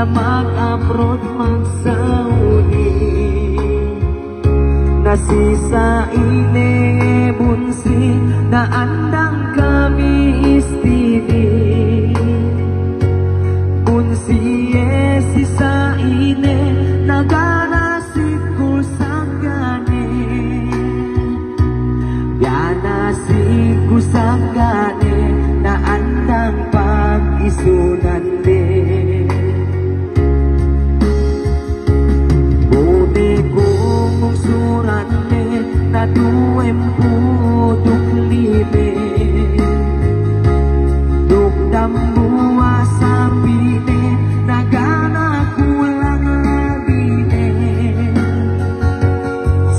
na mag-abroad mag-Saudi. Nasisa ine bunsi na andang kami istidi. Bunsi sisa ine naganasib ko sanggane. Bianasib ko sanggane na andang pag-isunan de. Bune kong surat de na duwem puduk libe. Duk dambua sabi de nagana kulang labi de.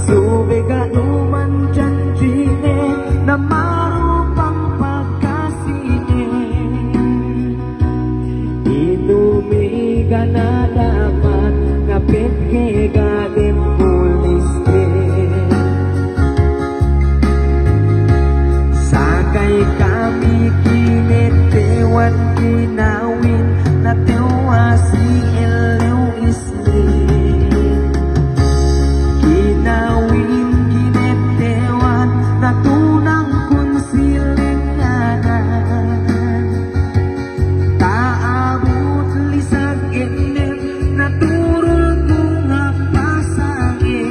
Subega numan janji de na marupang pagkasih Inumiga na dapat kapit ke gadim pulis Sakay kami kinetewan kinawin na tewa si elew isli. Kinawin kinetewan na tunang kunsilinganan. Taabot lisag inim na turul kong hapasangin.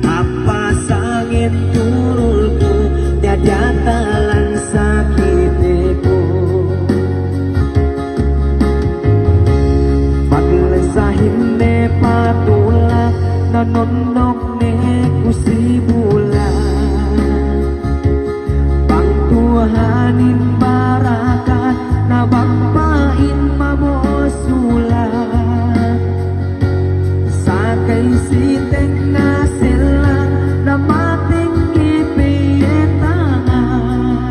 Hapasangin turul ko dadatalan sakit ko. Paglasahin ne patulak nanonok ne kusibulan. Pangtuhanin barakat na bagpain mamusulat. Sakay siteng na sila na mating ipiyetangan.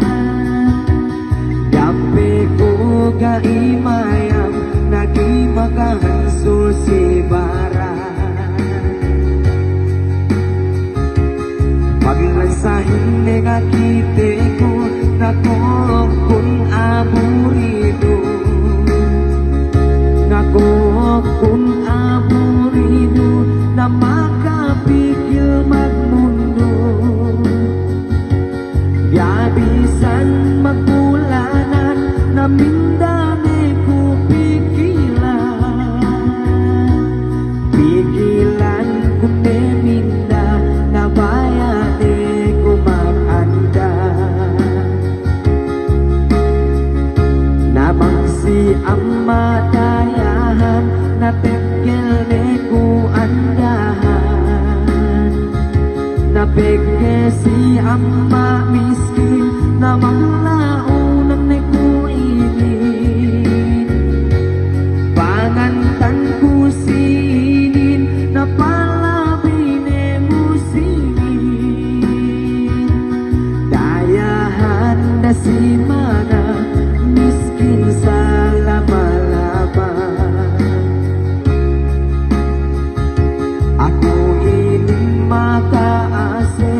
Gabi ko gaimayam nagimagahan susi barat. Paglansahin negakite ko na kung aburido. Kung aburido na makapigil magmundo. Yabisan magulanan na mindane ko pigilan. Pigilan kundi minda na bayane ko maganda. Namang si amma dayahan na tegel ne ko andahan. Napege si amma miskin na manglaunan ne ko inin. Pangantan ko sinin na palabi ne musinin. Dayahan na si mana miskin sa lama-lama. Ako ining makaase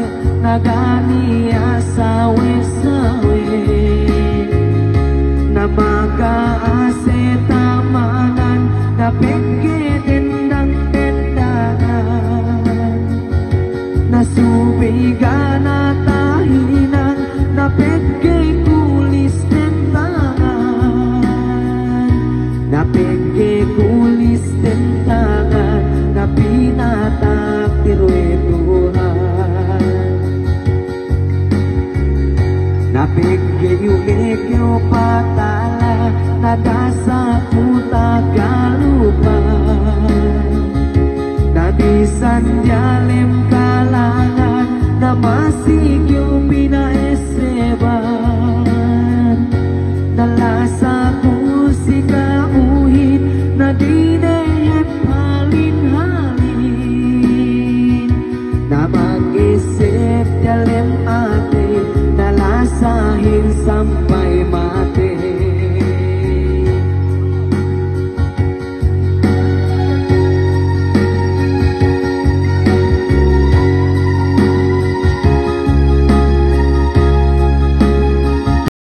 naganiya sawe-sawe. Na makaase tamanan na peke tendang-tendangan. Nasubiga na tahinan na peke kulis tentangan. Na peke kulis tentangan na pinatak tiruetuhan. Na peke yumekyo patala na dasa puta galupan. Na bisan jalem kalangan na masig yung pinaeseban. Nalasa ko si kauhin na dinehep halin-halin. Na mag-isip dalem ate nalasahin sampai mati.